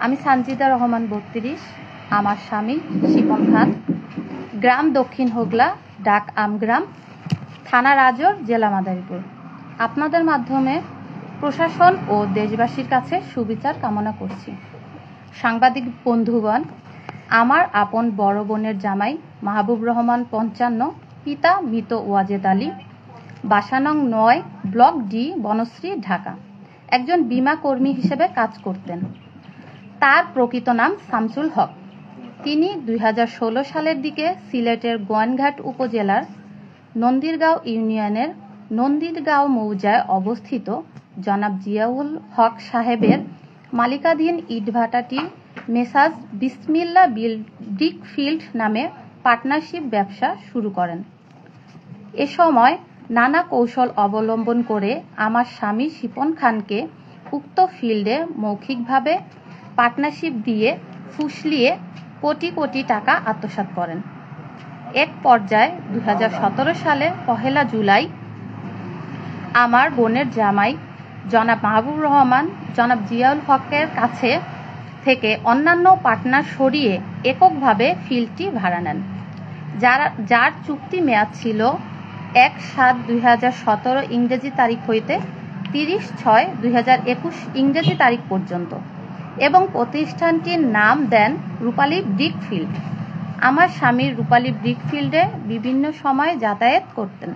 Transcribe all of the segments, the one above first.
আমি সানজিদা রহমান ৩২, আমার স্বামী শিপন খান, গ্রাম দক্ষিণ হোগলা, ডাক আমগ্রাম, থানা রাজর, জেলা মাদারীপুর। আপনাদের মাধ্যমে প্রশাসন ও দেশবাসীর কাছে সুবিচার কামনা করছি। সাংবাদিক বন্ধুগণ, আমার আপন বড় বোনের জামাই মাহবুব রহমান ৫৫, পিতা মৃত ওয়াজেদ আলী, বাসা নং ৯, ব্লক ডি, বনশ্রী, ঢাকা, একজন বীমা কর্মী হিসেবে কাজ করতেন। তার প্রকৃত নাম শামসুল হক। তিনি ২০১৬ সালের দিকে সিলেটের গোয়াইনঘাট উপজেলার নন্দীরগাঁও ইউনিয়নের নন্দীরগাঁও মৌজায় অবস্থিত জনাব জিয়াউল হক সাহেবের মালিকাধীন ইটভাটাটি মেসাজ বিসমিল্লা ব্রিক ফিল্ড নামে পার্টনারশিপ ব্যবসা শুরু করেন। এ সময় নানা কৌশল অবলম্বন করে আমার স্বামী শিপন খানকে উক্ত ফিল্ডে মৌখিকভাবে পার্টনারশিপ দিয়ে ফুসলিয়ে কোটি কোটি টাকা আত্মসাৎ করেন। এক পর্যায়ে ২০১৭ সালে ১ জুলাই আমার বোনের জামাই জনাব মাহবুব রহমান জনাব জিয়াউল হকের কাছে থেকে অন্যান্য পার্টনার সরিয়ে এককভাবে ফিল্ডটি ভাড়া নেন, যার চুক্তি মেয়াদ ছিল ১/৭/২০১৭ ইংরেজি তারিখ হইতে ৩০/৬/২০২১ ইংরেজি তারিখ পর্যন্ত এবং প্রতিষ্ঠানটির নাম দেন রূপালী ব্রিক ফিল্ড। আমার স্বামীর রূপালী ব্রিক ফিল্ডে বিভিন্ন সময় যাতায়াত করতেন।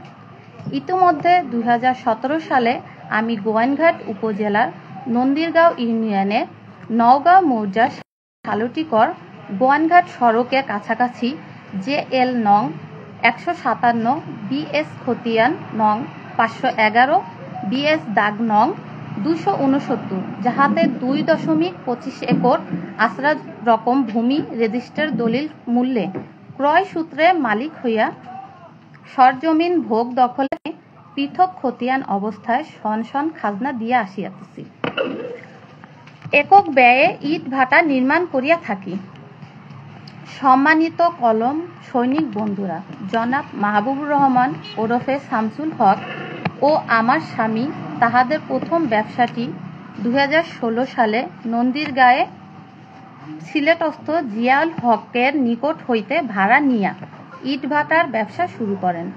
ইতিমধ্যে ২০১৭ সালে আমি গোয়াইনঘাট উপজেলার নন্দীরগাঁও ইউনিয়নের নওগাঁ মৌজার শালটিকর গোয়াইনঘাট সড়কের কাছাকাছি JL নং ১৫৭, BS খতিয়ান নং ৫১১, BS দাগ নং ২৬৯, যাহাতে ২.২৫ একর আসরা রকম ভূমি রেজিস্টার দলিল মূল্যে ক্রয় সূত্রে মালিক হইয়া সরজমিন ভোগ দখলে পৃথক খতিয়ান অবস্থায় সনসন খাজনা দিয়া আসিয়াছি। একক ব্যয়ে ইট ভাটা নির্মাণ করিয়া থাকি। সম্মানিত কলম সৈনিক বন্ধুরা, জনাব মাহবুবুর রহমান ওরফে শামসুল হক ও আমার স্বামী তাহাদের প্রথম ব্যবসাটি ২০১৬ সালে নন্দীরগাঁয়ে সিলেটস্থ জিয়াউল হকের নিকট হইতে ভাড়া নিয়া ইটভাটার ব্যবসা শুরু করেন।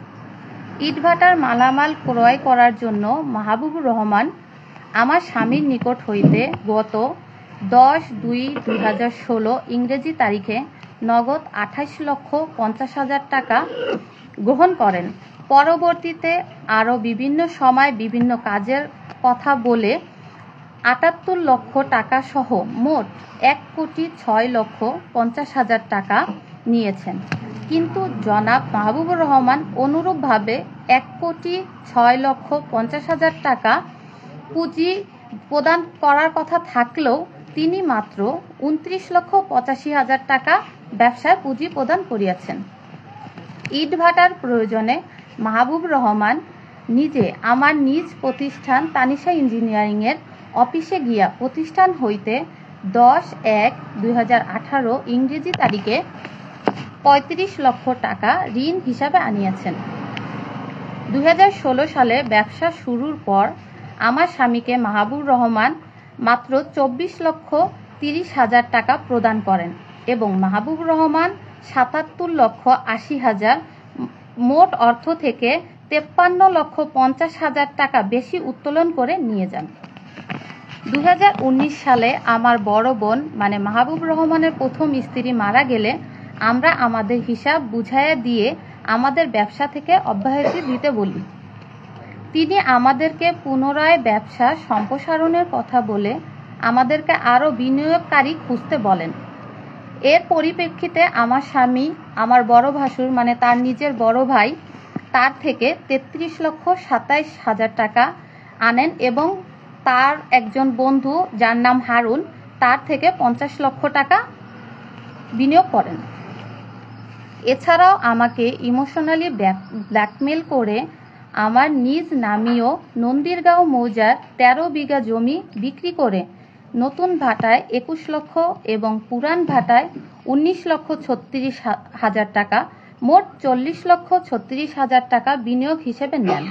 ইটভাটার মালামাল ক্রয় করার জন্য মাহবুবুর রহমান আমার স্বামীর নিকট হইতে গত ১০/২/২০১৬ ইংরেজি তারিখে নগদ ২৮,৫০,০০০ টাকা গ্রহণ করেন। পরবর্তীতে আরও বিভিন্ন সময় বিভিন্ন কাজের কথা বলে ৭৮ লক্ষ টাকা সহ মোট ১,৬,৫০,০০০ টাকা নিয়েছেন। কিন্তু জনাব মাহবুবুর রহমান অনুরূপভাবে ১,৬,৫০,০০০ টাকা পুঁজি প্রদান করার কথা থাকলেও তিনি মাত্র ২৯,৮৫,০০০ টাকা ব্যবসায় পুঁজি প্রদান করিয়াছেন। ইটভাটার প্রয়োজনে মাহবুব রহমান নিজে আমার নিজ প্রতিষ্ঠান তানিশা ইঞ্জিনিয়ারিংয়ের অফিসে গিয়া প্রতিষ্ঠান হইতে ১০/১/২০১৮ ইংরেজি তারিখে ৩৫ লক্ষ টাকা ঋণ হিসাবে আনিয়াছেন। ২০১৬ সালে ব্যবসা শুরুর পর আমার স্বামীকে মাহবুব রহমান মাত্র ২৪,৩০,০০০ টাকা প্রদান করেন এবং মাহবুব রহমান ৭৭,৮০,০০০ মোট অর্থ থেকে ৫৩,৫০,০০০ টাকা বেশি উত্তোলন করে নিয়ে যান। ২০১৯ সালে আমার বড় বোন মানে মাহবুব রহমানের প্রথম স্ত্রী মারা গেলে আমরা আমাদের হিসাব বুঝাইয়া দিয়ে আমাদের ব্যবসা থেকে অব্যাহতি দিতে বলি। তিনি আমাদেরকে পুনরায় ব্যবসা সম্প্রসারণের কথা বলে আমাদেরকে আরও বিনিয়োগকারী খুঁজতে বলেন। এর পরিপ্রেক্ষিতে আমার স্বামী আমার বড় ভাসুর মানে তার নিজের বড় ভাই তার থেকে ৩৩,২৭,০০০ টাকা আনেন এবং তার একজন বন্ধু যার নাম হারুন তার থেকে ৫০ লক্ষ টাকা বিনিয়োগ করেন। এছাড়াও আমাকে ইমোশনালি ব্ল্যাকমেল করে আমার নিজ নামীয় নন্দীরগাঁও মৌজার ১৩ বিঘা জমি বিক্রি করে নতুন ভাটায় ২১ লক্ষ এবং পুরান ভাটায় ১৯,৩৬,০০০ টাকা মোট ৪০,৩৬,০০০ টাকা বিনিয়োগ হিসেবে নেন।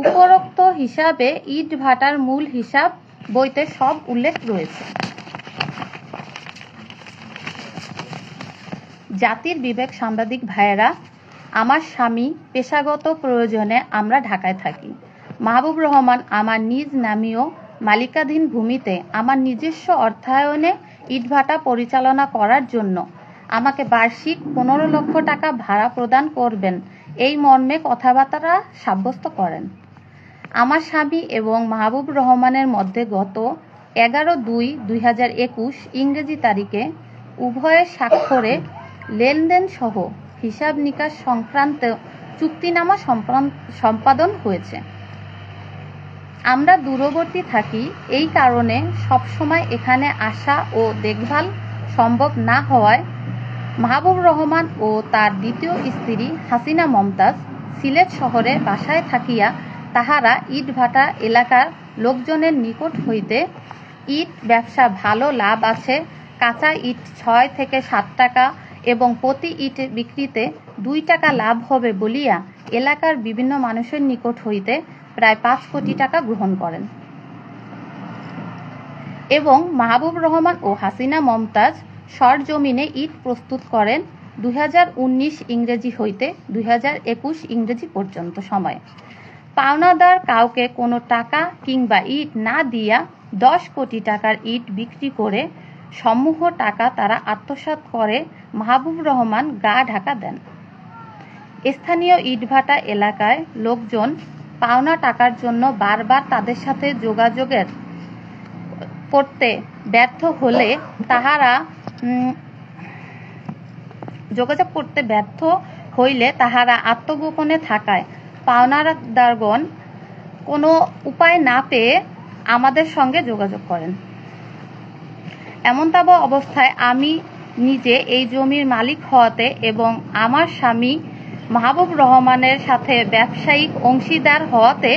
উপরোক্ত হিসাবে ইট ভাটার মূল হিসাব বইতে সব উল্লেখ রয়েছে। জাতির বিবেক সাংবাদিক ভাইয়েরা, আমার স্বামী পেশাগত প্রয়োজনে আমরা ঢাকায় থাকি। মাহবুব রহমান আমার নিজ নামীয় মালিকাধীন ভূমিতে আমার নিজস্ব অর্থায়নে ইটভাটা পরিচালনা করার জন্য আমাকে বার্ষিক 15 লক্ষ টাকা ভাড়া প্রদান করবেন, এই মর্মে কথাবার্তা সাব্যস্ত করেন। আমার স্বামী এবং মাহবুব রহমানের মধ্যে গত 11/2/2021 ইংরেজি তারিখে উভয়ের স্বাক্ষরে লেনদেন সহ হিসাব নিকাশ সংক্রান্ত চুক্তিনামা সম্পাদন হয়েছে। আমরা দূরবর্তী থাকি, এই কারণে সবসময় এখানে আসা ও দেখভাল সম্ভব না হওয়ায় মাহবুব রহমান ও তার দ্বিতীয় স্ত্রী হাসিনা মমতাজ সিলেট শহরে বাসায় থাকিয়া তাহারা ইটভাটা এলাকার লোকজনের নিকট হইতে ইট ব্যবসা ভালো লাভ আছে, কাঁচা ইট 6 থেকে 7 টাকা এবং প্রতি ইট বিক্রিতে 2 টাকা লাভ হবে বলিয়া এলাকার বিভিন্ন মানুষের নিকট হইতে প্রায় 5 কোটি টাকা গ্রহণ করেন এবং মাহবুব রহমান ও হাসিনা মমতাজ সরজমিনে ইট প্রস্তুত করেন 2019 ইংরেজি হইতে 2021 ইংরেজি পর্যন্ত সময়। পাওনাদার কাউকে কোনো টাকা কিংবা ইট না দিয়া 10 কোটি টাকার ইট বিক্রি করে সমূহ টাকা তারা আত্মসাৎ করে মাহবুব রহমান গা ঢাকা দেন। স্থানীয় ইটভাটা এলাকায় লোকজন পাওনা টাকার জন্য বারবার তাদের সাথে যোগাযোগ করতে ব্যর্থ হইলে তাহারা আত্মগোপনে থাকায় পাওনাদারগণ কোনো উপায় না পেয়ে আমাদের সঙ্গে যোগাযোগ করেন। এমনতাব অবস্থায় আমি নিজে এই জমির মালিক হওয়াতে এবং আমার স্বামী মাহবুব রহমানের সাথে ব্যবসায়িক অংশীদার হওয়াতে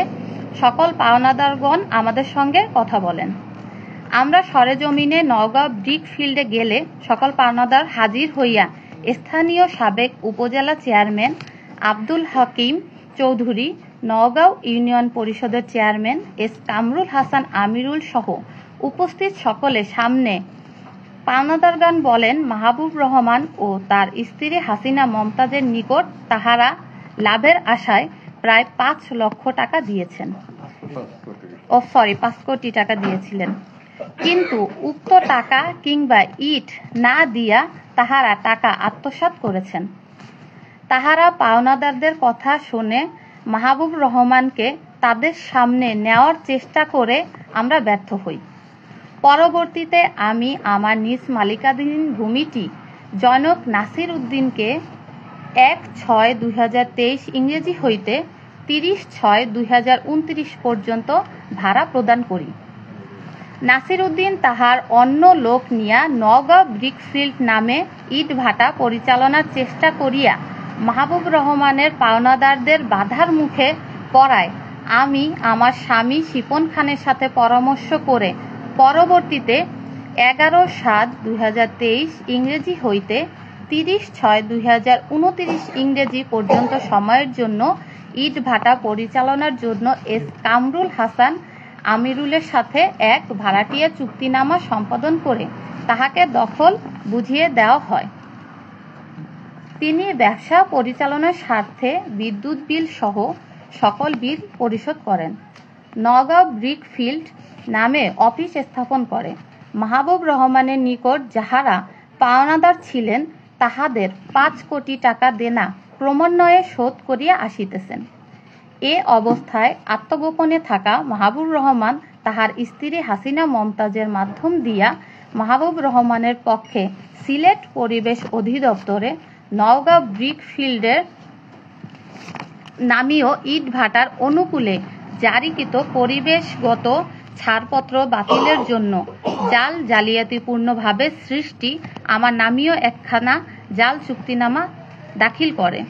সকল পাওনাদারগণ আমাদের সঙ্গে কথা বলেন। আমরা সরেজমিনে নওগাঁ ব্রিক ফিল্ডে গেলে সকল পাওনাদার হাজির হইয়া স্থানীয় সাবেক উপজেলা চেয়ারম্যান আব্দুল হাকিম চৌধুরী, নওগাঁও ইউনিয়ন পরিষদের চেয়ারম্যান এস কামরুল হাসান আমিরুল সহ উপস্থিত সকলের সামনে পাওনাদারগণ বলেন, মাহবুব রহমান ও তার স্ত্রী হাসিনা মমতাজের নিকট তাহারা লাভের আশায় প্রায় 5 লক্ষ টাকা দিয়েছেন, 5 কোটি টাকা দিয়েছিলেন, কিন্তু উক্ত টাকা কিংবা ইট না দিয়া তাহারা টাকা আত্মসাৎ করেছেন। তাহারা পাওনাদারদের কথা শুনে মাহবুব রহমানকে তাদের সামনে নেওয়ার চেষ্টা করে আমরা ব্যর্থ হই। পরবর্তীতে আমি আমার নিজ মালিকাধীন ভূমিটি জনক নাসির উদ্দিনকে 1/6/2023 ইংরেজি হইতে 30/6/2029 পর্যন্ত ভাড়া প্রদান করি। নাসির উদ্দিন তাহার অন্য লোক নিয়া নওগাঁ ব্রিকফিল্ড নামে ইট ভাটা পরিচালনার চেষ্টা করিয়া মাহবুব রহমানের পাওনাদারদের বাধার মুখে পড়ায় আমি আমার স্বামী শিপন খানের সাথে পরামর্শ করে পরবর্তীতে 11/7/2023 ইংরেজি হইতে 30/6/2029 ইংরেজি পর্যন্ত সময়ের জন্য ইট ভাটা পরিচালনার জন্য এস কামরুল হাসান আমিরুলের সাথে এক ভাড়াটিয়া চুক্তিনামা সম্পাদন করে তাহাকে দখল বুঝিয়ে দেওয়া হয়। তিনি ব্যবসা পরিচালনার স্বার্থে বিদ্যুৎ বিল সহ সকল বিল পরিশোধ করেন। নওগাঁ ব্রিক ফিল্ড নামে অফিস স্থাপন করে মাহবুব রহমানের নিকট যাহারা পাওনাদার ছিলেন তাহাদের 5 কোটি টাকা দেনা ক্রমান্বয়ে শোধ করিয়া আসিতেছেন। এ অবস্থায় আত্মগোপনে থাকা মাহবুব রহমান তাহার স্ত্রী হাসিনা মমতাজের মাধ্যম দিয়া মাহবুব রহমানের পক্ষে সিলেট পরিবেশ অধিদপ্তরে নওগাঁ ব্রিক ফিল্ডের নামীয় ইট ভাটার অনুকূলে জারিকৃত পরিবেশগত ছাড়পত্র বাতিলের জন্য জালিয়াতিপূর্ণভাবে সৃষ্টি আমার নামীয় একখানা জাল চুক্তিনামা দাখিল করে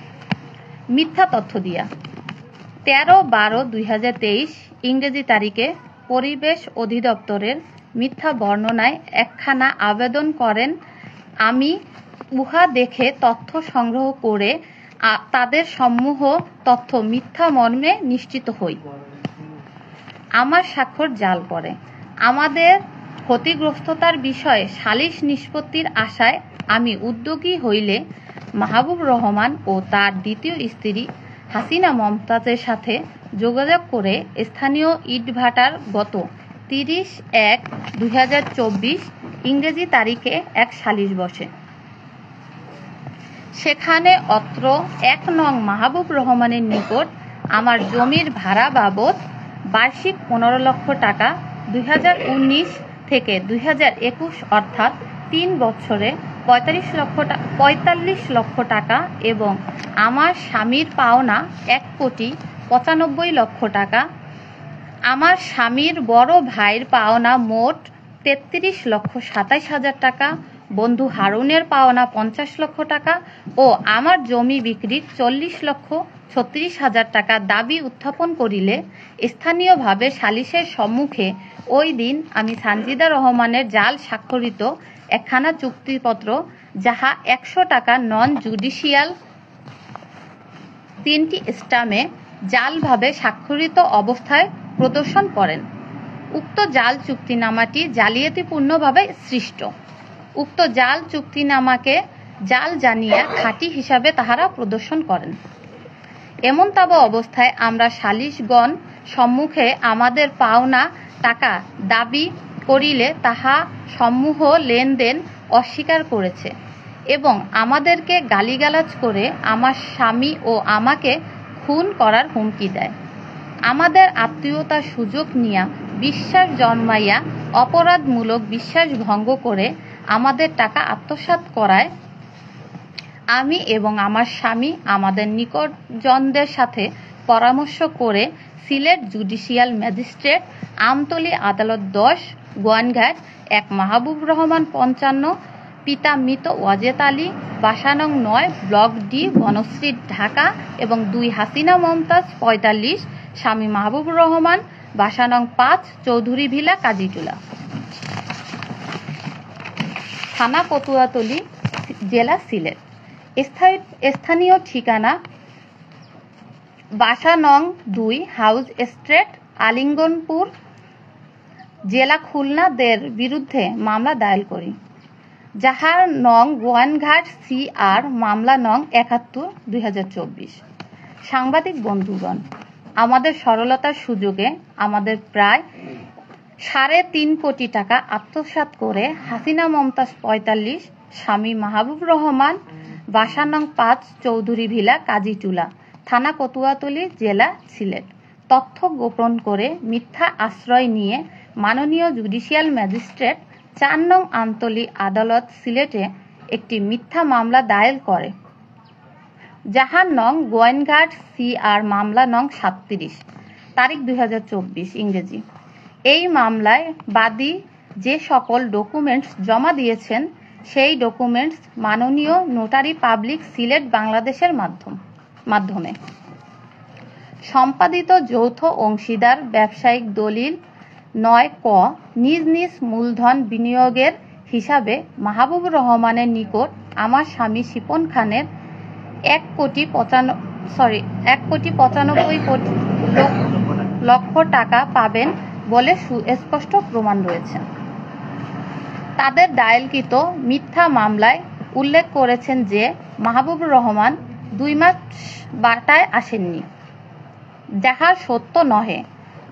মিথ্যা তথ্য দিয়া 13/12/2023 ইংরেজি তারিখে পরিবেশ অধিদপ্তরের মিথ্যা বর্ণনায় একখানা আবেদন করেন। আমি উহা দেখে তথ্য সংগ্রহ করে তাদের সমূহ তথ্য মিথ্যা মর্মে নিশ্চিত হই। আমার স্বাক্ষর জাল করে আমাদের ক্ষতিগ্রস্ততার বিষয়ে সালিশ নিষ্পত্তির আশায় আমি উদ্যোগী হইলে মাহবুব রহমান ও তার দ্বিতীয় স্ত্রী হাসিনা মমতাজের সাথে যোগাযোগ করে স্থানীয় ইটভাটার গত 30/1/2024 ইংরেজি তারিখে এক সালিশ বসে। সেখানে অত্র 1 নং মাহবুব রহমানের নিকট আমার জমির ভাড়া বাবদ বার্ষিক 15 লক্ষ টাকা, 2019 থেকে 2021 অর্থাৎ 3 বছরে 45 লক্ষ টাকা এবং আমার স্বামীর পাওনা 1,95,00,000 টাকা, আমার স্বামীর বড় ভাইয়ের পাওনা মোট 33,27,000 টাকা, বন্ধু হারুনের পাওনা 50 লক্ষ টাকা ও আমার জমি বিক্রির 40,36,000 টাকা দাবি উত্থাপন করিলে স্থানীয়ভাবে সালিশের সম্মুখে ওই দিন আমি সানজিদা রহমানের জাল স্বাক্ষরিত একখানা চুক্তিপত্র, যাহা 100 টাকা নন জুডিশিয়াল 3টি স্টামে জালভাবে স্বাক্ষরিত অবস্থায় প্রদর্শন করেন। উক্ত জাল চুক্তিনামাটি জালিয়াতিপূর্ণভাবে সৃষ্ট। উক্ত জাল চুক্তিনামাকে জাল জানিয়া খাঁটি হিসাবে তাহারা প্রদর্শন করেন। এমনতাব অবস্থায় আমরা সালিশগণ সম্মুখে আমাদের পাওনা টাকা দাবি করিলে তাহা সমূহ লেনদেন অস্বীকার করেছে এবং আমাদেরকে গালিগালাজ করে আমার স্বামী ও আমাকে খুন করার হুমকি দেয়। আমাদের আত্মীয়তার সুযোগ নিয়া বিশ্বাস জন্মাইয়া অপরাধমূলক বিশ্বাস ভঙ্গ করে আমাদের টাকা আত্মসাৎ করায় আমি এবং আমার স্বামী আমাদের নিকটজনদের সাথে পরামর্শ করে সিলেট জুডিশিয়াল ম্যাজিস্ট্রেট, আমতলী আদালত 10, গোয়াইনঘাট 1 মাহবুব রহমান 55, পিতা মৃত ওয়াজেদ আলী, বাসা নং 9, ব্লক ডি, বনশ্রী, ঢাকা এবং 2 হাসিনা মমতাজ 45, স্বামী মাহবুব রহমান, বাসা নং 5, চৌধুরী ভিলা, কাজীটুলা, থানা পটুয়াতলী, জেলা সিলেট। স্থানীয় ঠিকানা বাসা নং 2, হাউস স্ট্রিট, আলিঙ্গনপুর, জেলা খুলনা দের বিরুদ্ধে মামলা দায়ের করি, যাহার নং গোয়াইনঘাট CR, মামলা নং 71/2024। সাংবাদিক বন্ধুগণ, আমাদের সরলতার সুযোগে আমাদের প্রায় 3.5 কোটি টাকা আত্মসাৎ করে হাসিনা মমতাজ 45, স্বামী মাহবুব রহমান, বাসা নং 5, চৌধুরী ভিলা, কাজীটুলা, থানা পটুয়াতলী, জেলা সিলেট, তথ্য গোপন করে মিথ্যা আশ্রয় নিয়ে মাননীয় জুডিশিয়াল ম্যাজিস্ট্রেট 4 নং আমতলী আদালত সিলেটে একটি মিথ্যা মামলা দায়ের করে, যাহার নং গোয়াইনঘাট CR, মামলা নং 37, তারিখ 2024 ইংরেজি। এই মামলায় বাদী যে সকল ডকুমেন্টস জমা দিয়েছেন সেই ডকুমেন্টস মাননীয় নোটারি পাবলিক সিলেট বাংলাদেশের মাধ্যমে সম্পাদিত যৌথ অংশীদার ব্যবসায়িক দলিল 9 ক নিজ নিজ মূলধন বিনিয়োগের হিসাবে মাহবুব রহমানের নিকট আমার স্বামী শিপন খানের 1,95 লক্ষ টাকা পাবেন বলে সুস্পষ্ট প্রমাণ রয়েছে। তাদের দায়েরকৃত মিথ্যা মামলায় উল্লেখ করেছেন যে মাহবুব রহমান 2 মাস বাটায় আসেননি, যাহা সত্য নহে।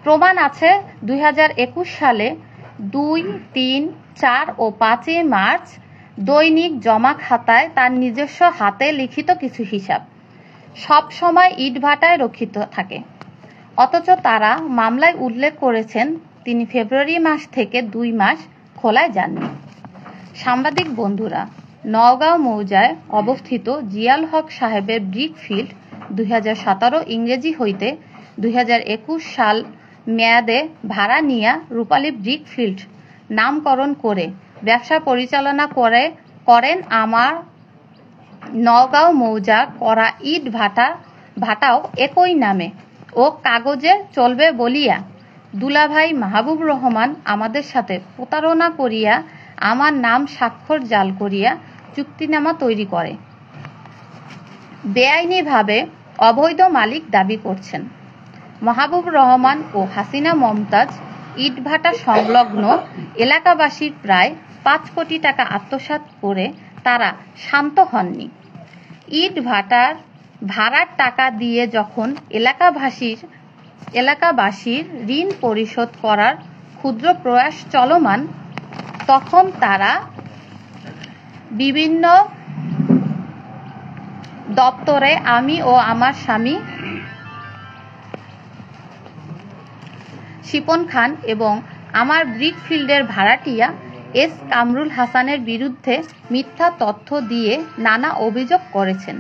প্রমাণ আছে 2021 সালে 2, 3, 4 ও 5 মার্চ দৈনিক জমা খাতায় তার নিজস্ব হাতে লিখিত কিছু হিসাব সব সময় ইটভাটায় রক্ষিত থাকে, অথচ তারা মামলায় উল্লেখ করেছেন তিনি ফেব্রুয়ারি মাস থেকে 2 মাস খোলায় যাননি। সাংবাদিক বন্ধুরা, নওগাঁ মৌজায় অবস্থিত জিয়াল হক সাহেবের ব্রিক ফিল্ড 2017 ইংরেজি হইতে 2021 সাল মেয়াদে ভাড়া নিয়া রূপালী ব্রিক ফিল্ড নামকরণ করে ব্যবসা পরিচালনা করেন আমার নওগাঁ মৌজা করা ইট ভাটাও একই নামে ও কাগজে চলবে বলিয়া দুলাভাই মাহবুব রহমান আমাদের সাথে প্রতারণা করিয়া আমার নাম স্বাক্ষর জাল করিয়া চুক্তিনামা তৈরি করে বেআইনিভাবে অবৈধ মালিক দাবি করছেন। মাহবুব রহমান ও হাসিনা মমতাজ ইটভাটা সংলগ্ন এলাকাবাসীর প্রায় 5 কোটি টাকা আত্মসাৎ করে তারা শান্ত হননি। ইট ভাটার ভাড়ার টাকা দিয়ে যখন এলাকাবাসীর ঋণ পরিশোধ করার ক্ষুদ্র প্রয়াস চলমান, তখন তারা বিভিন্ন দপ্তরে আমি ও আমার স্বামী শিপন খান এবং আমার ব্রিকফিল্ডের ভাড়াটিয়া এস কামরুল হাসানের বিরুদ্ধে মিথ্যা তথ্য দিয়ে নানা অভিযোগ করেছেন।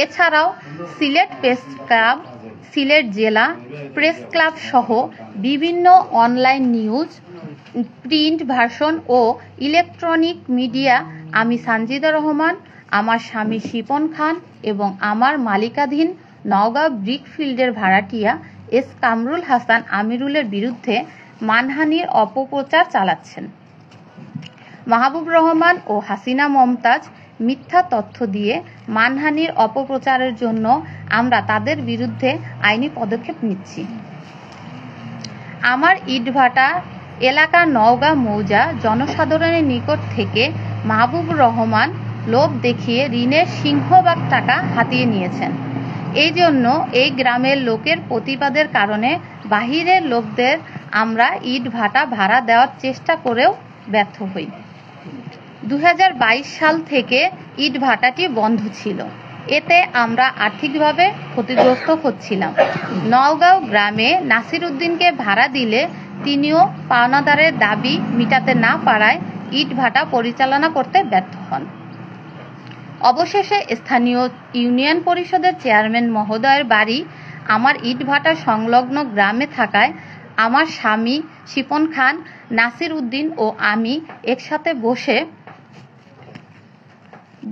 এছাড়াও সিলেট প্রেস ক্লাব, সিলেট জেলা প্রেস ক্লাব সহ বিভিন্ন অনলাইন নিউজ, প্রিন্ট ভার্সন ও ইলেকট্রনিক মিডিয়া আমি সানজিদা রহমান, আমার স্বামী শিপন খান এবং আমার মালিকাধীন নওগাঁ ব্রিকফিল্ডের ভাড়াটিয়া এস কামরুল হাসান আমিরুলের বিরুদ্ধে মানহানির অপপ্রচার চালাচ্ছেন। মাহবুব রহমান ও হাসিনা মমতাজ মিথ্যা তথ্য দিয়ে মানহানির অপপ্রচারের জন্য আমরা তাদের বিরুদ্ধে আইনি পদক্ষেপ নিচ্ছি। আমার ইটভাটা এলাকা নওগাঁ মৌজা জনসাধারণের নিকট থেকে মাহবুব রহমান লোভ দেখিয়ে ঋণের সিংহভাগ টাকা হাতিয়ে নিয়েছেন। এই জন্য এই গ্রামের লোকের প্রতিবাদের কারণে বাহিরের লোকদের আমরা ইট ভাটা ভাড়া দেওয়ার চেষ্টা করেও ব্যর্থ হই। 2022 সাল থেকে ইট ভাটাটি বন্ধ ছিল। এতে আমরা আর্থিকভাবে ক্ষতিগ্রস্ত হচ্ছিলাম। নওগাঁও গ্রামে নাসির উদ্দিনকে ভাড়া দিলে তিনিও পাওনাদারের দাবি মিটাতে না পারায় ইট ভাটা পরিচালনা করতে ব্যর্থ হন। অবশেষে স্থানীয় ইউনিয়ন পরিষদের চেয়ারম্যান মহোদয়ের বাড়ি আমার ইটভাটা সংলগ্ন গ্রামে থাকায় আমার স্বামী শিপন খান, নাসির উদ্দিন ও আমি একসাথে বসে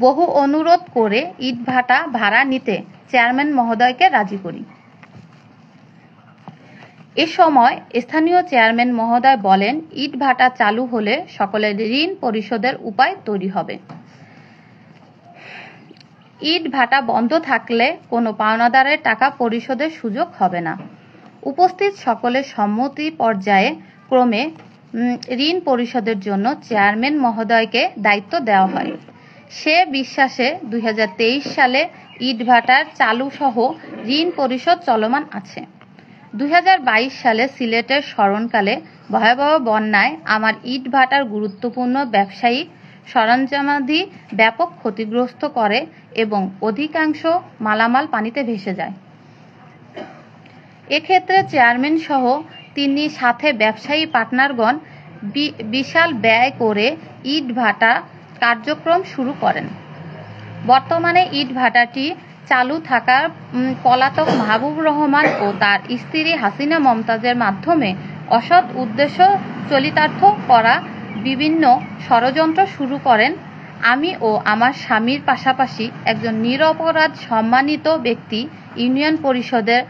বহু অনুরোধ করে ইটভাটা ভাড়া নিতে চেয়ারম্যান মহোদয়কে রাজি করি। এ সময় স্থানীয় চেয়ারম্যান মহোদয় বলেন, ইটভাটা চালু হলে সকলের ঋণ পরিশোধের উপায় তৈরি হবে। ইট ভাটা বন্ধ থাকলে কোনো পাওনাদারের টাকা পরিশোধের সুযোগ হবে না। উপস্থিত সকলের সম্মতি পর্যায়ে ক্রমে ঋণ পরিশোধের জন্য চেয়ারম্যান মহোদয়কে দায়িত্ব দেওয়া হয়। সে বিশ্বাসে 2023 সালে ইট ভাটার চালু সহ ঋণ পরিশোধ চলমান আছে। 2022 সালে সিলেটের স্মরণকালে ভয়াবহ বন্যায় আমার ইট ভাটার গুরুত্বপূর্ণ ব্যবসায়িক সরঞ্জামাদি ব্যাপক ক্ষতিগ্রস্ত করে এবং অধিকাংশ মালামাল পানিতে ভেসে যায়। এক্ষেত্রে চেয়ারম্যান সহ তিনি সাথে ব্যবসায়ী পার্টনারগণ বিশাল ব্যয় করে ইট ভাটা কার্যক্রম শুরু করেন। বর্তমানে ইট ভাটাটি চালু থাকার পলাতক মাহবুব রহমান ও তার স্ত্রী হাসিনা মমতাজের মাধ্যমে অসৎ উদ্দেশ্য চরিতার্থ করা বিভিন্ন ষড়যন্ত্র শুরু করেন। আমি ও আমার স্বামীর পাশাপাশি একজন নিরপরাধ সম্মানিত ব্যক্তি ইউনিয়ন পরিষদের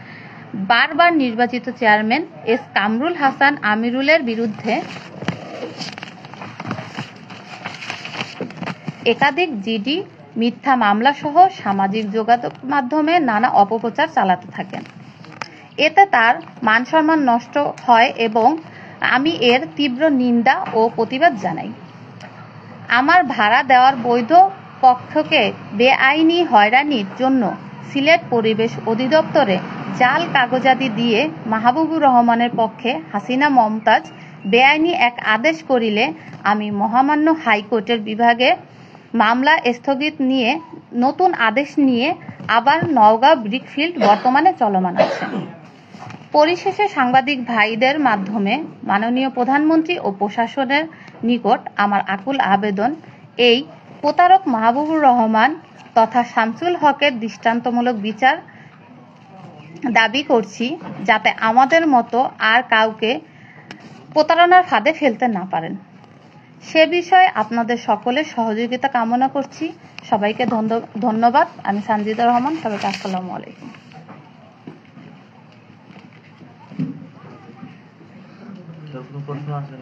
বারবার নির্বাচিত চেয়ারম্যান এস কামরুল হাসান আমিরুলের বিরুদ্ধে একাধিক জিডি, মিথ্যা মামলা সহ সামাজিক যোগাযোগ মাধ্যমে নানা অপপ্রচার চালাতে থাকেন। এতে তার মান সম্মান নষ্ট হয় এবং আমি এর তীব্র নিন্দা ও প্রতিবাদ জানাই। আমার ভাড়া দেওয়ার বৈধ পক্ষকে বেআইনি হয়রানির জন্য সিলেট পরিবেশ অধিদপ্তরে জাল কাগজাদি দিয়ে মাহবুবুর রহমানের পক্ষে হাসিনা মমতাজ বেআইনি এক আদেশ করিলে আমি মহামান্য হাইকোর্টের বিভাগে মামলা স্থগিত নিয়ে নতুন আদেশ নিয়ে আবার নওগাঁ ব্রিকফিল্ড বর্তমানে চলমান আছে। পরিশেষে সাংবাদিক ভাইদের মাধ্যমে মাননীয় প্রধানমন্ত্রী ও প্রশাসনের নিকট আমার আকুল আবেদন, এই প্রতারক মাহবুবুর রহমান তথা শামসুল হকের দৃষ্টান্তমূলক বিচার দাবি করছি, যাতে আমাদের মতো আর কাউকে প্রতারণার ফাঁদে ফেলতে না পারেন। সে বিষয়ে আপনাদের সকলের সহযোগিতা কামনা করছি। সবাইকে ধন্যবাদ। আমি সানজিদা রহমান। সবাইকে আসসালামু আলাইকুম। প্রশ্ন আছে?